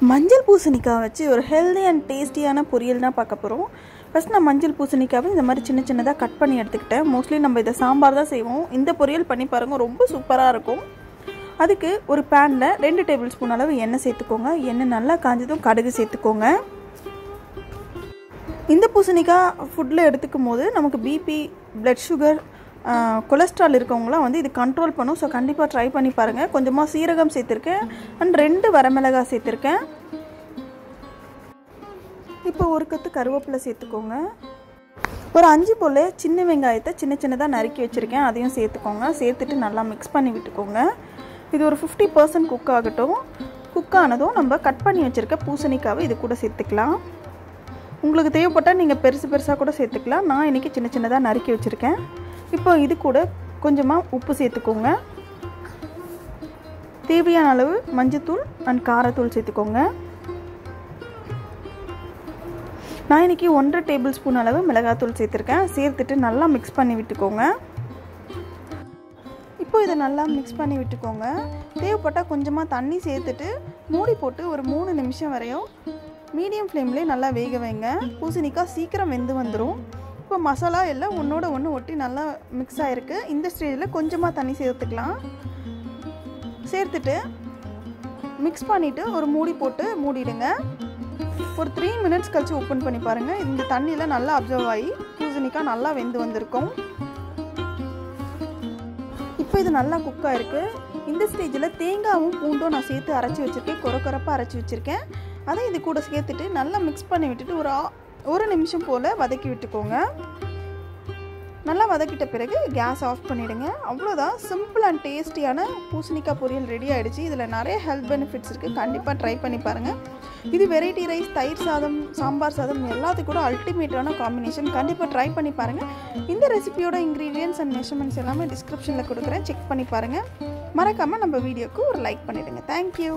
மஞ்சள் பூசணிக்காய் வச்சு ஒரு ஹெல்தி அண்ட் டேஸ்டியான பொரியல் தான் பார்க்க போகிறோம். ஃபஸ்ட் நான் மஞ்சள் பூசணிக்காவை இந்த மாதிரி சின்ன சின்னதாக கட் பண்ணி எடுத்துக்கிட்டேன். மோஸ்ட்லி நம்ம இதை சாம்பார் தான் செய்வோம். இந்த பொரியல் பண்ணி பாருங்கள், ரொம்ப சூப்பராக இருக்கும். அதுக்கு ஒரு பேனில் 2 டேபிள் ஸ்பூன் அளவு எண்ணெய் சேர்த்துக்கோங்க. எண்ணெய் நல்லா காஞ்சதும் கடுகு சேர்த்துக்கோங்க. இந்த பூசணிக்காய் ஃபுட்டில் எடுத்துக்கும் போது நமக்கு பிபி, பிளட் சுகர், கொலஸ்ட்ரால் இருக்கவங்களாம் வந்து இது கண்ட்ரோல் பண்ணும். ஸோ கண்டிப்பாக ட்ரை பண்ணி பாருங்கள். கொஞ்சமாக சீரகம் சேர்த்துருக்கேன் அண்ட் 2 வரமிளகாய் சேர்த்துருக்கேன். இப்போ ஒரு கத்து கருவேப்பிலை சேர்த்துக்கோங்க. ஒரு 5 போல் சின்ன வெங்காயத்தை சின்ன சின்னதாக நறுக்கி வச்சுருக்கேன், அதையும் சேர்த்துக்கோங்க. சேர்த்துட்டு நல்லா மிக்ஸ் பண்ணி விட்டுக்கோங்க. இது ஒரு 50% குக் ஆகட்டும். குக் ஆனதும் நம்ம கட் பண்ணி வச்சுருக்க பூசணிக்காவை இது கூட சேர்த்துக்கலாம். உங்களுக்கு தேவைப்பட்டால் நீங்கள் பெருசு பெருசாக கூட சேர்த்துக்கலாம். நான் இன்றைக்கி சின்ன சின்னதாக நறுக்கி வச்சுருக்கேன். இப்போ இது கூட கொஞ்சமாக உப்பு சேர்த்துக்கோங்க. தேவையான அளவு மஞ்சத்தூள் அண்ட் காரத்தூள் சேர்த்துக்கோங்க. நான் இன்றைக்கி 1.5 டேபிள் ஸ்பூன் அளவு மிளகாத்தூள் சேர்த்துருக்கேன். சேர்த்துட்டு நல்லா மிக்ஸ் பண்ணி விட்டுக்கோங்க. இப்போ இதை நல்லா மிக்ஸ் பண்ணி விட்டுக்கோங்க. தேவைப்பட்டால் கொஞ்சமாக தண்ணி சேர்த்துட்டு மூடி போட்டு ஒரு 3 நிமிஷம் வரையும் மீடியம் ஃப்ளேம்லேயே நல்லா வேக வைங்க. பூசணிக்காய் சீக்கிரம் வெந்து வந்துடும். இப்போ மசாலா எல்லாம் ஒன்றோட ஒன்று ஒட்டி நல்லா மிக்ஸ் ஆகிருக்கு. இந்த ஸ்டேஜில் கொஞ்சமாக தண்ணி சேர்த்துக்கலாம். சேர்த்துட்டு மிக்ஸ் பண்ணிவிட்டு ஒரு மூடி போட்டு மூடிடுங்க. ஒரு 3 மினிட்ஸ் கழிச்சு ஓப்பன் பண்ணி பாருங்கள். இந்த தண்ணியில் நல்லா அப்சர்வ் ஆகி பூசணிக்காய் நல்லா வெந்து வந்திருக்கும். இப்போ இது நல்லா குக் ஆகிருக்கு. இந்த ஸ்டேஜில் தேங்காயும் பூண்டும் நான் சேர்த்து அரைச்சி வச்சுருக்கேன். கொரப்பாக அரைச்சி வச்சுருக்கேன். அதை இது கூட சேர்த்துட்டு நல்லா மிக்ஸ் பண்ணி விட்டுட்டு ஒரு நிமிஷம் போல் வதக்கி விட்டுக்கோங்க. நல்லா வதக்கிட்ட பிறகு கேஸ் ஆஃப் பண்ணிவிடுங்க. அவ்வளோதான், சிம்பிள் அண்ட் டேஸ்டியான பூசணிக்காய் பொரியல் ரெடி ஆகிடுச்சு. இதில் நிறைய ஹெல்த் பெனிஃபிட்ஸ் இருக்குது. கண்டிப்பாக ட்ரை பண்ணி பாருங்கள். இது வெரைட்டி ரைஸ், தயிர் சாதம், சாம்பார் சாதம் எல்லாத்துக்கும் கூட அல்டிமேட்டான காம்பினேஷன். கண்டிப்பாக ட்ரை பண்ணி பாருங்கள். இந்த ரெசிபியோட இன்க்ரீடியன்ட்ஸ் அண்ட் மெஷர்மெண்ட்ஸ் எல்லாமே டிஸ்கிரிப்ஷனில் கொடுக்குறேன், செக் பண்ணி பாருங்கள். மறக்காமல் நம்ம வீடியோக்கு ஒரு லைக் பண்ணிவிடுங்க. தேங்க்யூ.